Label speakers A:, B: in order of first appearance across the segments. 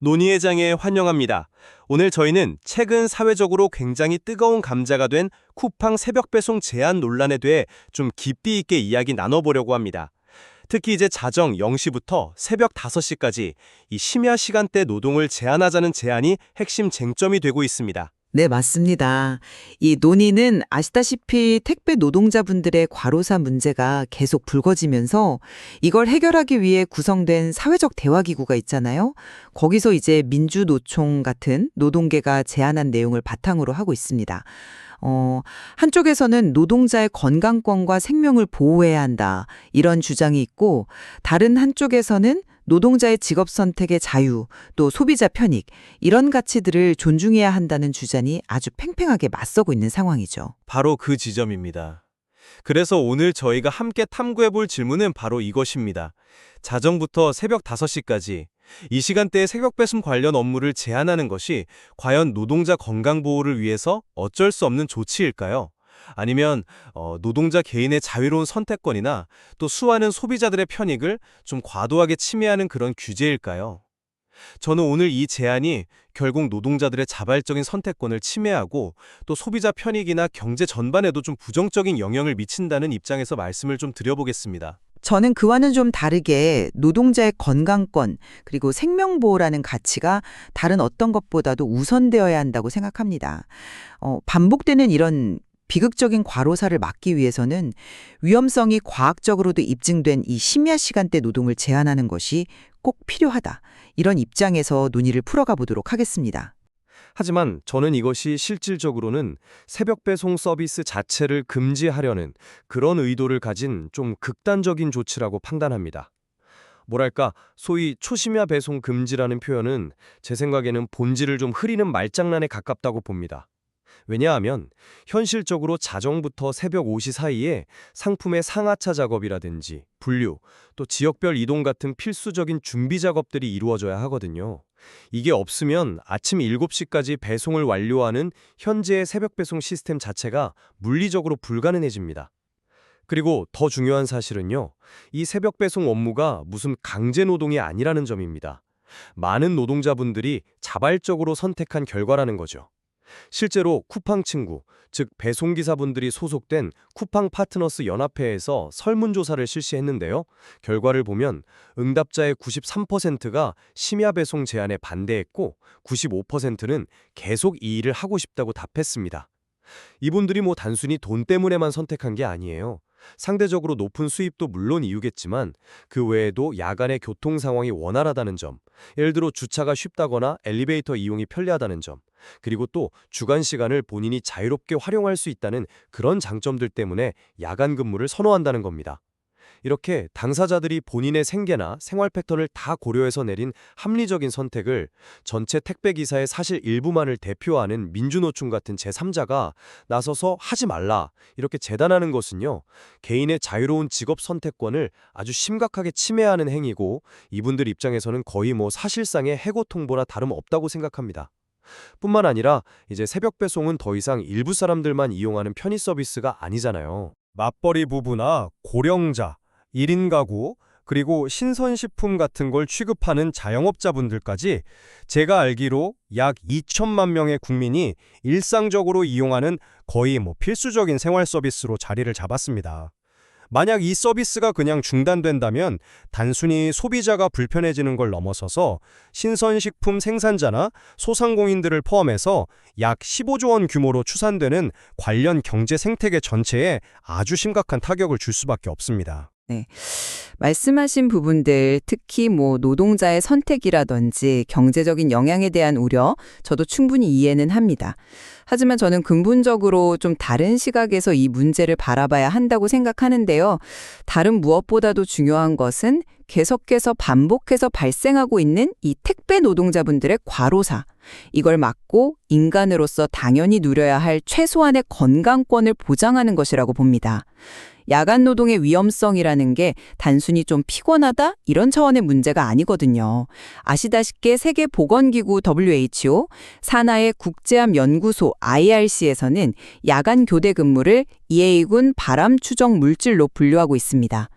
A: 논의의 장에 환영합니다. 오늘 저희는 최근 사회적으로 굉장히 뜨거운 감자가 된 쿠팡 새벽 배송 제한 논란에 대해 좀 깊이 있게 이야기 나눠보려고 합니다. 특히 이제 자정 0시부터 새벽 5시까지 이 심야 시간대 노동을 제한하자는 제안이 핵심 쟁점이 되고 있습니다.
B: 네, 맞습니다. 이 논의는 아시다시피 택배 노동자분들의 과로사 문제가 계속 불거지면서 이걸 해결하기 위해 구성된 사회적 대화기구가 있잖아요. 거기서 이제 민주노총 같은 노동계가 제안한 내용을 바탕으로 하고 있습니다. 한쪽에서는 노동자의 건강권과 생명을 보호해야 한다, 이런 주장이 있고, 다른 한쪽에서는 노동자의 직업 선택의 자유, 또 소비자 편익, 이런 가치들을 존중해야 한다는 주장이 아주 팽팽하게 맞서고 있는 상황이죠.
A: 바로 그 지점입니다. 그래서 오늘 저희가 함께 탐구해볼 질문은 바로 이것입니다. 자정부터 새벽 5시까지 이 시간대에 새벽 배송 관련 업무를 제한하는 것이 과연 노동자 건강 보호를 위해서 어쩔 수 없는 조치일까요? 아니면 노동자 개인의 자유로운 선택권이나 또 수많은 소비자들의 편익을 좀 과도하게 침해하는 그런 규제일까요? 저는 오늘 이 제안이 결국 노동자들의 자발적인 선택권을 침해하고 또 소비자 편익이나 경제 전반에도 좀 부정적인 영향을 미친다는 입장에서 말씀을 좀 드려보겠습니다.
B: 저는 그와는 좀 다르게 노동자의 건강권, 그리고 생명보호라는 가치가 다른 어떤 것보다도 우선되어야 한다고 생각합니다. 반복되는 이런 비극적인 과로사를 막기 위해서는 위험성이 과학적으로도 입증된 이 심야 시간대 노동을 제한하는 것이 꼭 필요하다, 이런 입장에서 논의를 풀어가 보도록 하겠습니다.
A: 하지만 저는 이것이 실질적으로는 새벽 배송 서비스 자체를 금지하려는 그런 의도를 가진 좀 극단적인 조치라고 판단합니다. 뭐랄까, 소위 초심야 배송 금지라는 표현은 제 생각에는 본질을 좀 흐리는 말장난에 가깝다고 봅니다. 왜냐하면 현실적으로 자정부터 새벽 5시 사이에 상품의 상하차 작업이라든지 분류, 또 지역별 이동 같은 필수적인 준비 작업들이 이루어져야 하거든요. 이게 없으면 아침 7시까지 배송을 완료하는 현재의 새벽 배송 시스템 자체가 물리적으로 불가능해집니다. 그리고 더 중요한 사실은요, 이 새벽 배송 업무가 무슨 강제 노동이 아니라는 점입니다. 많은 노동자분들이 자발적으로 선택한 결과라는 거죠. 실제로 쿠팡 친구, 즉 배송기사분들이 소속된 쿠팡 파트너스 연합회에서 설문조사를 실시했는데요. 결과를 보면 응답자의 93%가 심야 배송 제한에 반대했고 95%는 계속 이 일을 하고 싶다고 답했습니다. 이분들이 단순히 돈 때문에만 선택한 게 아니에요. 상대적으로 높은 수입도 물론 이유겠지만 그 외에도 야간의 교통 상황이 원활하다는 점, 예를 들어 주차가 쉽다거나 엘리베이터 이용이 편리하다는 점, 그리고 또 주간 시간을 본인이 자유롭게 활용할 수 있다는 그런 장점들 때문에 야간 근무를 선호한다는 겁니다. 이렇게 당사자들이 본인의 생계나 생활 패턴을 다 고려해서 내린 합리적인 선택을 전체 택배기사의 사실 일부만을 대표하는 민주노총 같은 제3자가 나서서 하지 말라, 이렇게 재단하는 것은요, 개인의 자유로운 직업 선택권을 아주 심각하게 침해하는 행위고, 이분들 입장에서는 거의 사실상의 해고 통보나 다름없다고 생각합니다. 뿐만 아니라 이제 새벽 배송은 더 이상 일부 사람들만 이용하는 편의 서비스가 아니잖아요.
C: 맞벌이 부부나 고령자, 1인 가구, 그리고 신선식품 같은 걸 취급하는 자영업자분들까지 제가 알기로 약 2천만 명의 국민이 일상적으로 이용하는 거의 필수적인 생활 서비스로 자리를 잡았습니다. 만약 이 서비스가 그냥 중단된다면 단순히 소비자가 불편해지는 걸 넘어서서 신선식품 생산자나 소상공인들을 포함해서 약 15조 원 규모로 추산되는 관련 경제 생태계 전체에 아주 심각한 타격을 줄 수밖에 없습니다.
B: 네. 말씀하신 부분들, 특히 노동자의 선택이라든지 경제적인 영향에 대한 우려, 저도 충분히 이해는 합니다. 하지만 저는 근본적으로 좀 다른 시각에서 이 문제를 바라봐야 한다고 생각하는데요. 다른 무엇보다도 중요한 것은 계속해서 반복해서 발생하고 있는 이 택배 노동자분들의 과로사, 이걸 막고 인간으로서 당연히 누려야 할 최소한의 건강권을 보장하는 것이라고 봅니다. 야간 노동의 위험성이라는 게 단순히 좀 피곤하다, 이런 차원의 문제가 아니거든요. 아시다시피 세계보건기구 WHO, 산하의 국제암연구소 IRC에서는 야간 교대 근무를 EA군 발암 추적 물질로 분류하고 있습니다.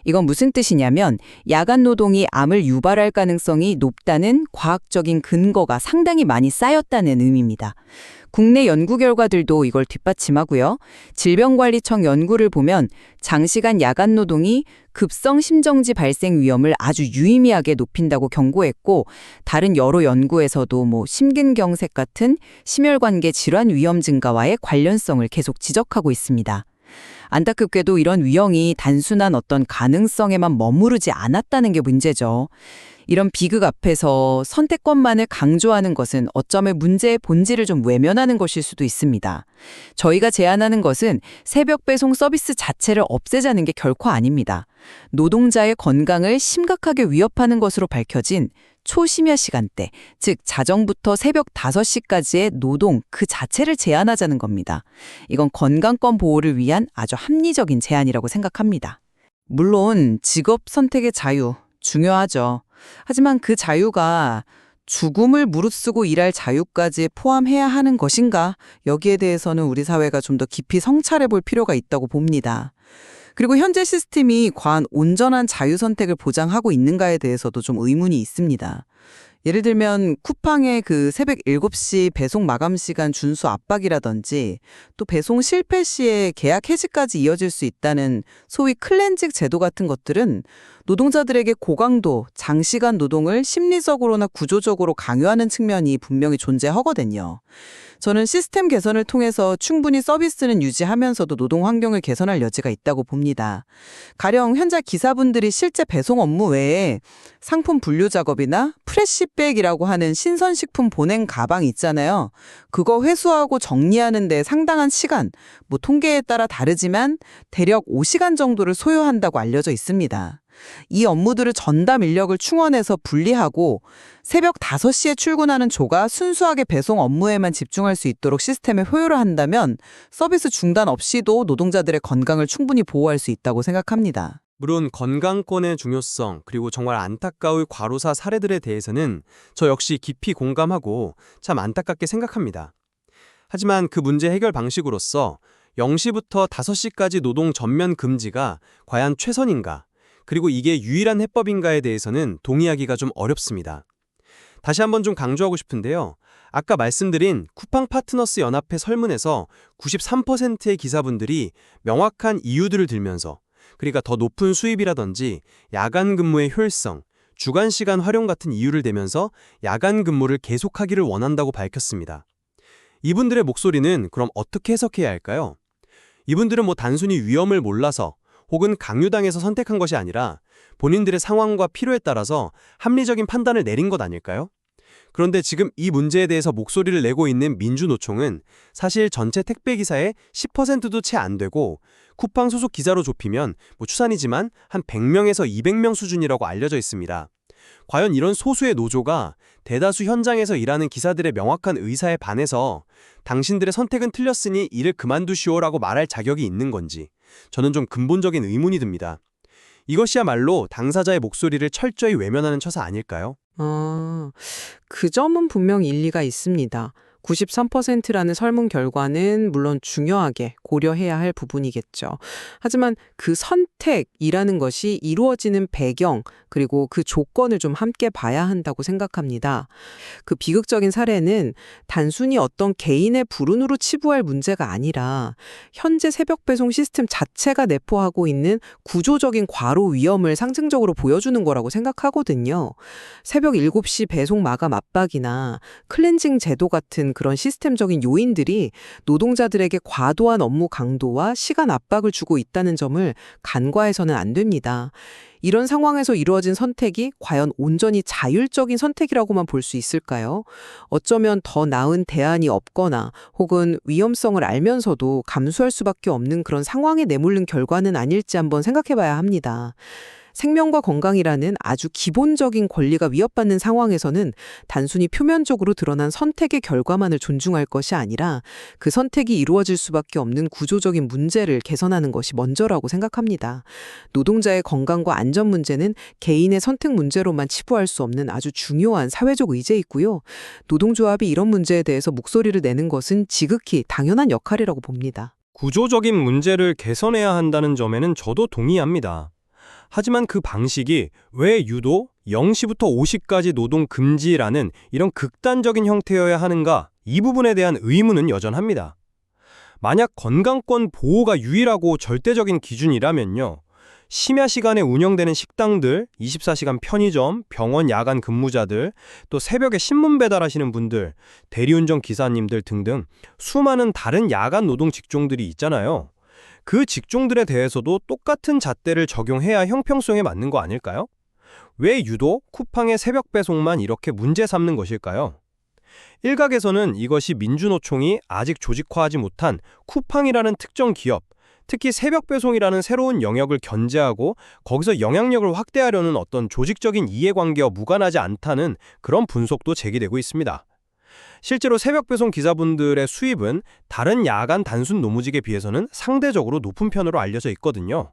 B: 이건 무슨 뜻이냐면 야간 노동이 암을 유발할 가능성이 높다는 과학적인 근거가 상당히 많이 쌓였다는 의미입니다. 국내 연구 결과들도 이걸 뒷받침하고요. 질병관리청 연구를 보면 장시간 야간 노동이 급성 심정지 발생 위험을 아주 유의미하게 높인다고 경고했고, 다른 여러 연구에서도 심근경색 같은 심혈관계 질환 위험 증가와의 관련성을 계속 지적하고 있습니다. 안타깝게도 이런 위험이 단순한 어떤 가능성에만 머무르지 않았다는 게 문제죠. 이런 비극 앞에서 선택권만을 강조하는 것은 어쩌면 문제의 본질을 좀 외면하는 것일 수도 있습니다. 저희가 제안하는 것은 새벽 배송 서비스 자체를 없애자는 게 결코 아닙니다. 노동자의 건강을 심각하게 위협하는 것으로 밝혀진 초심야 시간대, 즉 자정부터 새벽 5시까지의 노동 그 자체를 제한하자는 겁니다. 이건 건강권 보호를 위한 아주 합리적인 제안이라고 생각합니다. 물론 직업 선택의 자유 중요하죠. 하지만 그 자유가 죽음을 무릅쓰고 일할 자유까지 포함해야 하는 것인가? 여기에 대해서는 우리 사회가 좀 더 깊이 성찰해 볼 필요가 있다고 봅니다. 그리고 현재 시스템이 과연 온전한 자유 선택을 보장하고 있는가에 대해서도 좀 의문이 있습니다. 예를 들면 쿠팡의 그 새벽 7시 배송 마감 시간 준수 압박이라든지 또 배송 실패 시에 계약 해지까지 이어질 수 있다는 소위 클렌징 제도 같은 것들은 노동자들에게 고강도, 장시간 노동을 심리적으로나 구조적으로 강요하는 측면이 분명히 존재하거든요. 저는 시스템 개선을 통해서 충분히 서비스는 유지하면서도 노동 환경을 개선할 여지가 있다고 봅니다. 가령 현재 기사분들이 실제 배송 업무 외에 상품 분류 작업이나 프레시백이라고 하는 신선식품 보냉 가방 있잖아요. 그거 회수하고 정리하는 데 상당한 시간, 통계에 따라 다르지만 대략 5시간 정도를 소요한다고 알려져 있습니다. 이 업무들을 전담 인력을 충원해서 분리하고 새벽 5시에 출근하는 조가 순수하게 배송 업무에만 집중할 수 있도록 시스템에 효율을 한다면 서비스 중단 없이도 노동자들의 건강을 충분히 보호할 수 있다고 생각합니다.
A: 물론 건강권의 중요성 그리고 정말 안타까울 과로사 사례들에 대해서는 저 역시 깊이 공감하고 참 안타깝게 생각합니다. 하지만 그 문제 해결 방식으로서 0시부터 5시까지 노동 전면 금지가 과연 최선인가? 그리고 이게 유일한 해법인가에 대해서는 동의하기가 좀 어렵습니다. 다시 한번 좀 강조하고 싶은데요. 아까 말씀드린 쿠팡 파트너스 연합회 설문에서 93%의 기사분들이 명확한 이유들을 들면서 그러니까 더 높은 수입이라든지 야간 근무의 효율성, 주간 시간 활용 같은 이유를 대면서 야간 근무를 계속하기를 원한다고 밝혔습니다. 이분들의 목소리는 그럼 어떻게 해석해야 할까요? 이분들은 단순히 위험을 몰라서 혹은 강요당해서 선택한 것이 아니라 본인들의 상황과 필요에 따라서 합리적인 판단을 내린 것 아닐까요? 그런데 지금 이 문제에 대해서 목소리를 내고 있는 민주노총은 사실 전체 택배기사의 10%도 채 안 되고 쿠팡 소속 기사로 좁히면 추산이지만 한 100명에서 200명 수준이라고 알려져 있습니다. 과연 이런 소수의 노조가 대다수 현장에서 일하는 기사들의 명확한 의사에 반해서 당신들의 선택은 틀렸으니 일을 그만두시오라고 말할 자격이 있는 건지 저는 좀 근본적인 의문이 듭니다. 이것이야말로 당사자의 목소리를 철저히 외면하는 처사 아닐까요?
D: 그 점은 분명 일리가 있습니다. 93%라는 설문 결과는 물론 중요하게 고려해야 할 부분이겠죠. 하지만 그 선택이라는 것이 이루어지는 배경 그리고 그 조건을 좀 함께 봐야 한다고 생각합니다. 그 비극적인 사례는 단순히 어떤 개인의 불운으로 치부할 문제가 아니라 현재 새벽 배송 시스템 자체가 내포하고 있는 구조적인 과로 위험을 상징적으로 보여주는 거라고 생각하거든요. 새벽 7시 배송 마감 압박이나 클렌징 제도 같은 그런 시스템적인 요인들이 노동자들에게 과도한 업무 강도와 시간 압박을 주고 있다는 점을 간과해서는 안 됩니다. 이런 상황에서 이루어진 선택이 과연 온전히 자율적인 선택이라고만 볼 수 있을까요? 어쩌면 더 나은 대안이 없거나 혹은 위험성을 알면서도 감수할 수밖에 없는 그런 상황에 내몰린 결과는 아닐지 한번 생각해봐야 합니다. 생명과 건강이라는 아주 기본적인 권리가 위협받는 상황에서는 단순히 표면적으로 드러난 선택의 결과만을 존중할 것이 아니라 그 선택이 이루어질 수밖에 없는 구조적인 문제를 개선하는 것이 먼저라고 생각합니다. 노동자의 건강과 안전 문제는 개인의 선택 문제로만 치부할 수 없는 아주 중요한 사회적 의제이고요. 노동조합이 이런 문제에 대해서 목소리를 내는 것은 지극히 당연한 역할이라고 봅니다.
C: 구조적인 문제를 개선해야 한다는 점에는 저도 동의합니다. 하지만 그 방식이 왜 유독 0시부터 5시까지 노동 금지라는 이런 극단적인 형태여야 하는가, 이 부분에 대한 의문은 여전합니다. 만약 건강권 보호가 유일하고 절대적인 기준이라면요, 심야 시간에 운영되는 식당들, 24시간 편의점, 병원 야간 근무자들, 또 새벽에 신문 배달하시는 분들, 대리운전 기사님들 등등 수많은 다른 야간 노동 직종들이 있잖아요. 그 직종들에 대해서도 똑같은 잣대를 적용해야 형평성에 맞는 거 아닐까요? 왜 유독 쿠팡의 새벽 배송만 이렇게 문제 삼는 것일까요? 일각에서는 이것이 민주노총이 아직 조직화하지 못한 쿠팡이라는 특정 기업, 특히 새벽 배송이라는 새로운 영역을 견제하고 거기서 영향력을 확대하려는 어떤 조직적인 이해관계와 무관하지 않다는 그런 분석도 제기되고 있습니다. 실제로 새벽 배송 기사분들의 수입은 다른 야간 단순 노무직에 비해서는 상대적으로 높은 편으로 알려져 있거든요.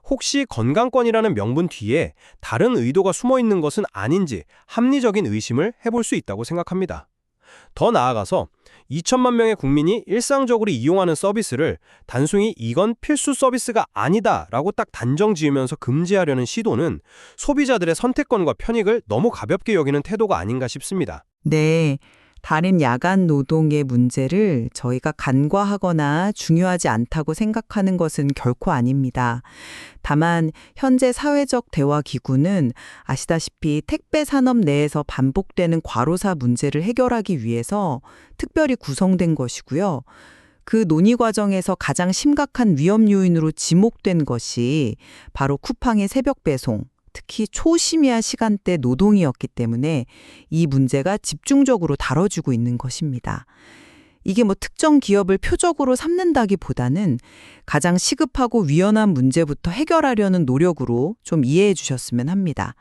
C: 혹시 건강권이라는 명분 뒤에 다른 의도가 숨어 있는 것은 아닌지 합리적인 의심을 해볼 수 있다고 생각합니다. 더 나아가서 2천만 명의 국민이 일상적으로 이용하는 서비스를 단순히 이건 필수 서비스가 아니다라고 딱 단정 지으면서 금지하려는 시도는 소비자들의 선택권과 편익을 너무 가볍게 여기는 태도가 아닌가 싶습니다.
B: 네. 다른 야간 노동의 문제를 저희가 간과하거나 중요하지 않다고 생각하는 것은 결코 아닙니다. 다만 현재 사회적 대화 기구는 아시다시피 택배 산업 내에서 반복되는 과로사 문제를 해결하기 위해서 특별히 구성된 것이고요. 그 논의 과정에서 가장 심각한 위험 요인으로 지목된 것이 바로 쿠팡의 새벽 배송, 특히 초심야 시간대 노동이었기 때문에 이 문제가 집중적으로 다뤄지고 있는 것입니다. 이게 특정 기업을 표적으로 삼는다기보다는 가장 시급하고 위헌한 문제부터 해결하려는 노력으로 좀 이해해 주셨으면 합니다.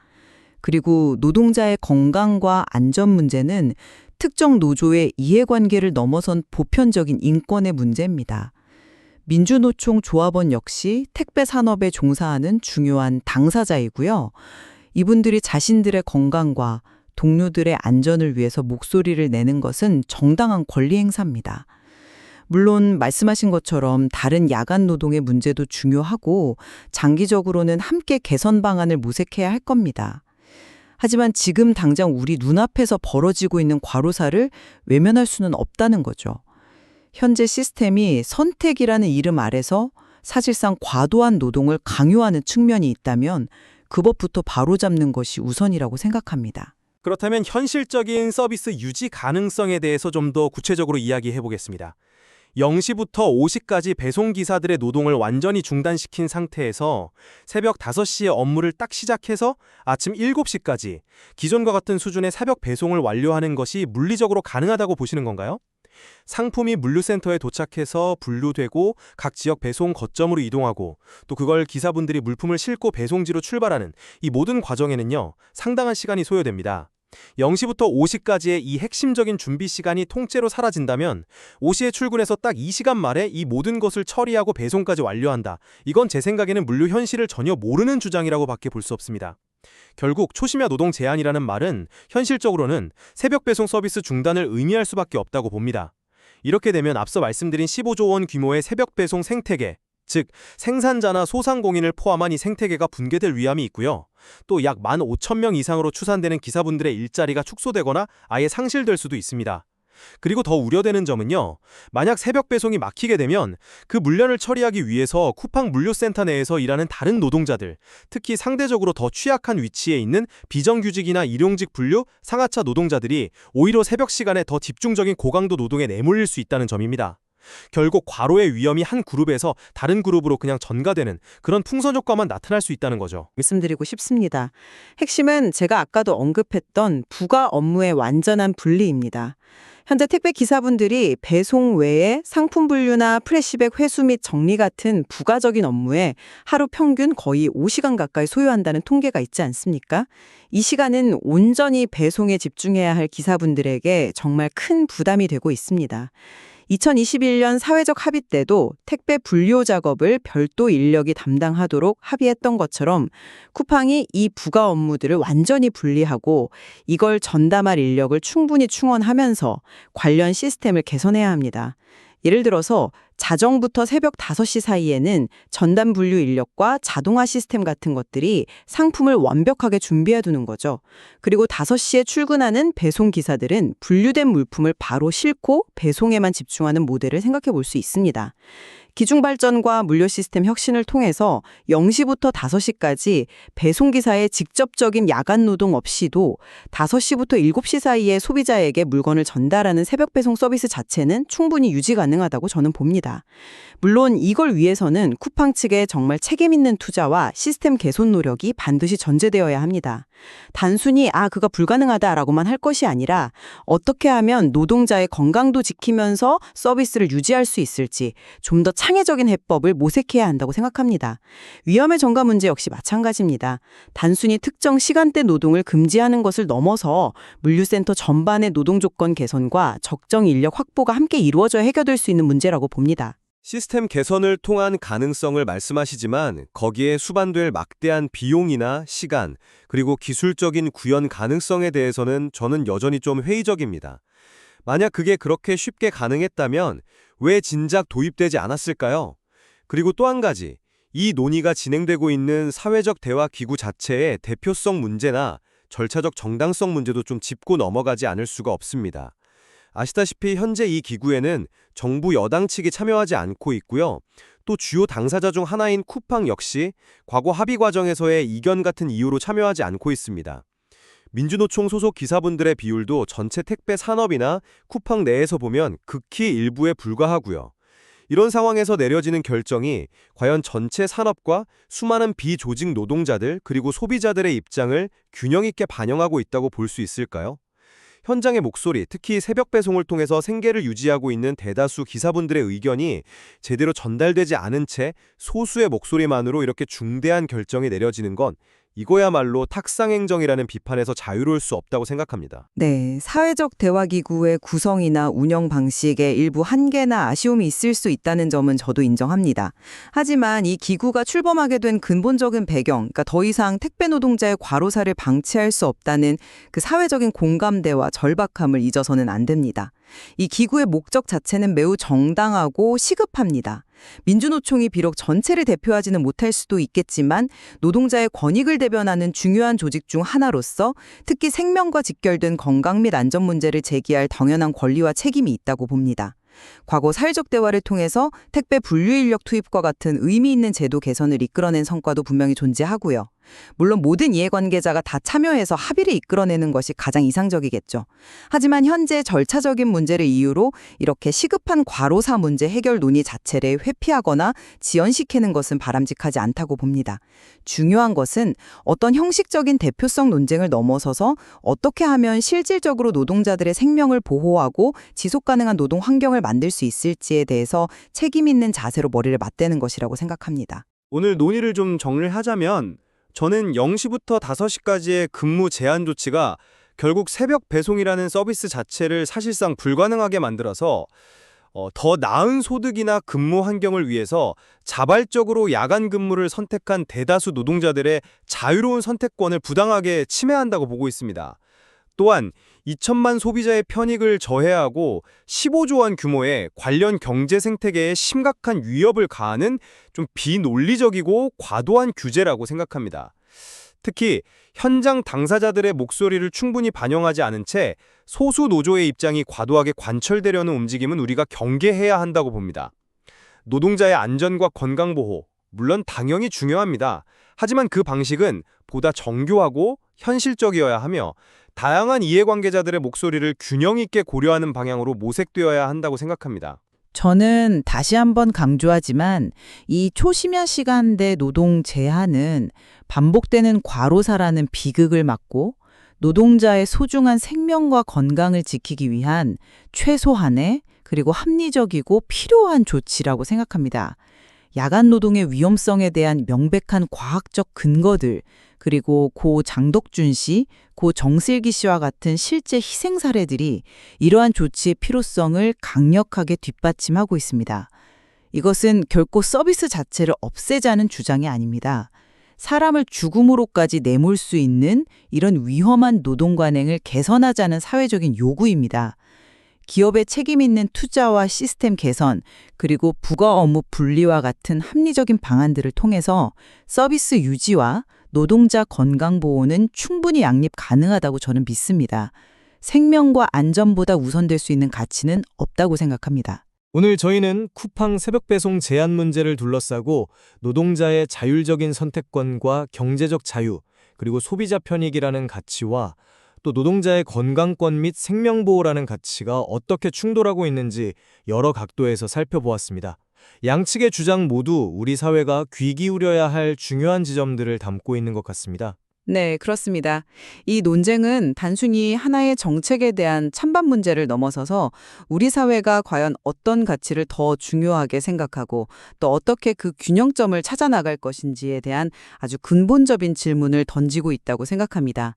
B: 그리고 노동자의 건강과 안전 문제는 특정 노조의 이해관계를 넘어선 보편적인 인권의 문제입니다. 민주노총 조합원 역시 택배 산업에 종사하는 중요한 당사자이고요. 이분들이 자신들의 건강과 동료들의 안전을 위해서 목소리를 내는 것은 정당한 권리 행사입니다. 물론 말씀하신 것처럼 다른 야간 노동의 문제도 중요하고 장기적으로는 함께 개선 방안을 모색해야 할 겁니다. 하지만 지금 당장 우리 눈앞에서 벌어지고 있는 과로사를 외면할 수는 없다는 거죠. 현재 시스템이 선택이라는 이름 아래서 사실상 과도한 노동을 강요하는 측면이 있다면 그 법부터 바로잡는 것이 우선이라고 생각합니다.
E: 그렇다면 현실적인 서비스 유지 가능성에 대해서 좀 더 구체적으로 이야기해 보겠습니다. 0시부터 5시까지 배송기사들의 노동을 완전히 중단시킨 상태에서 새벽 5시에 업무를 딱 시작해서 아침 7시까지 기존과 같은 수준의 새벽 배송을 완료하는 것이 물리적으로 가능하다고 보시는 건가요? 상품이 물류센터에 도착해서 분류되고 각 지역 배송 거점으로 이동하고 또 그걸 기사분들이 물품을 싣고 배송지로 출발하는 이 모든 과정에는요, 상당한 시간이 소요됩니다. 0시부터 5시까지의 이 핵심적인 준비 시간이 통째로 사라진다면 5시에 출근해서 딱 2시간 말에 이 모든 것을 처리하고 배송까지 완료한다. 이건 제 생각에는 물류 현실을 전혀 모르는 주장이라고 밖에 볼 수 없습니다. 결국 초심야 노동 제한이라는 말은 현실적으로는 새벽 배송 서비스 중단을 의미할 수밖에 없다고 봅니다. 이렇게 되면 앞서 말씀드린 15조 원 규모의 새벽 배송 생태계, 즉 생산자나 소상공인을 포함한 이 생태계가 붕괴될 위험이 있고요. 또 약 15,000명 이상으로 추산되는 기사분들의 일자리가 축소되거나 아예 상실될 수도 있습니다. 그리고 더 우려되는 점은요, 만약 새벽 배송이 막히게 되면 그 물량을 처리하기 위해서 쿠팡 물류센터 내에서 일하는 다른 노동자들, 특히 상대적으로 더 취약한 위치에 있는 비정규직이나 일용직 분류, 상하차 노동자들이 오히려 새벽 시간에 더 집중적인 고강도 노동에 내몰릴 수 있다는 점입니다. 결국 과로의 위험이 한 그룹에서 다른 그룹으로 그냥 전가되는 그런 풍선 효과만 나타날 수 있다는 거죠.
D: 말씀드리고 싶습니다. 핵심은 제가 아까도 언급했던 부가 업무의 완전한 분리입니다. 현재 택배 기사분들이 배송 외에 상품 분류나 프레시백 회수 및 정리 같은 부가적인 업무에 하루 평균 거의 5시간 가까이 소요한다는 통계가 있지 않습니까? 이 시간은 온전히 배송에 집중해야 할 기사분들에게 정말 큰 부담이 되고 있습니다. 2021년 사회적 합의 때도 택배 분류 작업을 별도 인력이 담당하도록 합의했던 것처럼 쿠팡이 이 부가 업무들을 완전히 분리하고 이걸 전담할 인력을 충분히 충원하면서 관련 시스템을 개선해야 합니다. 예를 들어서
B: 자정부터 새벽 5시 사이에는 전담 분류 인력과 자동화 시스템 같은 것들이 상품을 완벽하게 준비해 두는 거죠. 그리고 5시에 출근하는 배송 기사들은 분류된 물품을 바로 싣고 배송에만 집중하는 모델을 생각해 볼 수 있습니다. 기중 발전과 물류 시스템 혁신을 통해서 0시부터 5시까지 배송기사의 직접적인 야간 노동 없이도 5시부터 7시 사이에 소비자에게 물건을 전달하는 새벽 배송 서비스 자체는 충분히 유지 가능하다고 저는 봅니다. 물론 이걸 위해서는 쿠팡 측의 정말 책임 있는 투자와 시스템 개선 노력이 반드시 전제되어야 합니다. 단순히 그가 불가능하다라고만 할 것이 아니라 어떻게 하면 노동자의 건강도 지키면서 서비스를 유지할 수 있을지 좀 더 창의적인 해법을 모색해야 한다고 생각합니다. 위험의 전가 문제 역시 마찬가지입니다. 단순히 특정 시간대 노동을 금지하는 것을 넘어서 물류센터 전반의 노동 조건 개선과 적정 인력 확보가 함께 이루어져야 해결될 수 있는 문제라고 봅니다.
A: 시스템 개선을 통한 가능성을 말씀하시지만 거기에 수반될 막대한 비용이나 시간, 그리고 기술적인 구현 가능성에 대해서는 저는 여전히 좀 회의적입니다. 만약 그게 그렇게 쉽게 가능했다면 왜 진작 도입되지 않았을까요? 그리고 또 한 가지, 이 논의가 진행되고 있는 사회적 대화 기구 자체의 대표성 문제나 절차적 정당성 문제도 좀 짚고 넘어가지 않을 수가 없습니다. 아시다시피 현재 이 기구에는 정부 여당 측이 참여하지 않고 있고요. 또 주요 당사자 중 하나인 쿠팡 역시 과거 합의 과정에서의 이견 같은 이유로 참여하지 않고 있습니다. 민주노총 소속 기사분들의 비율도 전체 택배 산업이나 쿠팡 내에서 보면 극히 일부에 불과하고요. 이런 상황에서 내려지는 결정이 과연 전체 산업과 수많은 비조직 노동자들 그리고 소비자들의 입장을 균형 있게 반영하고 있다고 볼 수 있을까요? 현장의 목소리, 특히 새벽 배송을 통해서 생계를 유지하고 있는 대다수 기사분들의 의견이 제대로 전달되지 않은 채 소수의 목소리만으로 이렇게 중대한 결정이 내려지는 건 이거야말로 탁상행정이라는 비판에서 자유로울 수 없다고 생각합니다.
B: 네, 사회적 대화기구의 구성이나 운영 방식에 일부 한계나 아쉬움이 있을 수 있다는 점은 저도 인정합니다. 하지만 이 기구가 출범하게 된 근본적인 배경, 그러니까 더 이상 택배 노동자의 과로사를 방치할 수 없다는 그 사회적인 공감대와 절박함을 잊어서는 안 됩니다. 이 기구의 목적 자체는 매우 정당하고 시급합니다. 민주노총이 비록 전체를 대표하지는 못할 수도 있겠지만 노동자의 권익을 대변하는 중요한 조직 중 하나로서 특히 생명과 직결된 건강 및 안전 문제를 제기할 당연한 권리와 책임이 있다고 봅니다. 과거 사회적 대화를 통해서 택배 분류 인력 투입과 같은 의미 있는 제도 개선을 이끌어낸 성과도 분명히 존재하고요. 물론 모든 이해관계자가 다 참여해서 합의를 이끌어내는 것이 가장 이상적이겠죠. 하지만 현재 절차적인 문제를 이유로 이렇게 시급한 과로사 문제 해결 논의 자체를 회피하거나 지연시키는 것은 바람직하지 않다고 봅니다. 중요한 것은 어떤 형식적인 대표성 논쟁을 넘어서서 어떻게 하면 실질적으로 노동자들의 생명을 보호하고 지속 가능한 노동 환경을 만들 수 있을지에 대해서 책임 있는 자세로 머리를 맞대는 것이라고 생각합니다.
C: 오늘 논의를 좀 정리를 하자면 저는 0시부터 5시까지의 근무 제한 조치가 결국 새벽 배송이라는 서비스 자체를 사실상 불가능하게 만들어서 더 나은 소득이나 근무 환경을 위해서 자발적으로 야간 근무를 선택한 대다수 노동자들의 자유로운 선택권을 부당하게 침해한다고 보고 있습니다. 또한 2천만 소비자의 편익을 저해하고 15조 원 규모의 관련 경제 생태계에 심각한 위협을 가하는 좀 비논리적이고 과도한 규제라고 생각합니다. 특히 현장 당사자들의 목소리를 충분히 반영하지 않은 채 소수 노조의 입장이 과도하게 관철되려는 움직임은 우리가 경계해야 한다고 봅니다. 노동자의 안전과 건강 보호, 물론 당연히 중요합니다. 하지만 그 방식은 보다 정교하고 현실적이어야 하며 다양한 이해관계자들의 목소리를 균형 있게 고려하는 방향으로 모색되어야 한다고 생각합니다.
F: 저는 다시 한번 강조하지만 이 초심야 시간대 노동 제한은 반복되는 과로사라는 비극을 막고 노동자의 소중한 생명과 건강을 지키기 위한 최소한의 그리고 합리적이고 필요한 조치라고 생각합니다. 야간 노동의 위험성에 대한 명백한 과학적 근거들, 그리고 고 장덕준 씨, 고 정슬기 씨와 같은 실제 희생 사례들이 이러한 조치의 필요성을 강력하게 뒷받침하고 있습니다. 이것은 결코 서비스 자체를 없애자는 주장이 아닙니다. 사람을 죽음으로까지 내몰 수 있는 이런 위험한 노동 관행을 개선하자는 사회적인 요구입니다. 기업의 책임 있는 투자와 시스템 개선, 그리고 부가 업무 분리와 같은 합리적인 방안들을 통해서 서비스 유지와 노동자 건강 보호는 충분히 양립 가능하다고 저는 믿습니다. 생명과 안전보다 우선될 수 있는 가치는 없다고 생각합니다.
C: 오늘 저희는 쿠팡 새벽 배송 제한 문제를 둘러싸고 노동자의 자율적인 선택권과 경제적 자유, 그리고 소비자 편익이라는 가치와 또 노동자의 건강권 및 생명보호라는 가치가 어떻게 충돌하고 있는지 여러 각도에서 살펴보았습니다. 양측의 주장 모두 우리 사회가 귀 기울여야 할 중요한 지점들을 담고 있는 것 같습니다.
B: 네, 그렇습니다. 이 논쟁은 단순히 하나의 정책에 대한 찬반 문제를 넘어서서 우리 사회가 과연 어떤 가치를 더 중요하게 생각하고 또 어떻게 그 균형점을 찾아 나갈 것인지에 대한 아주 근본적인 질문을 던지고 있다고 생각합니다.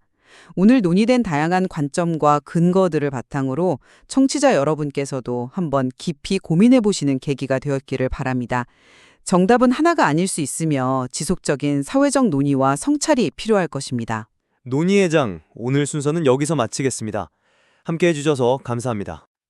B: 오늘 논의된 다양한 관점과 근거들을 바탕으로 청취자 여러분께서도 한번 깊이 고민해 보시는 계기가 되었기를 바랍니다. 정답은 하나가 아닐 수 있으며 지속적인 사회적 논의와 성찰이 필요할 것입니다.
A: 논의의 장, 오늘 순서는 여기서 마치겠습니다. 함께 해주셔서 감사합니다.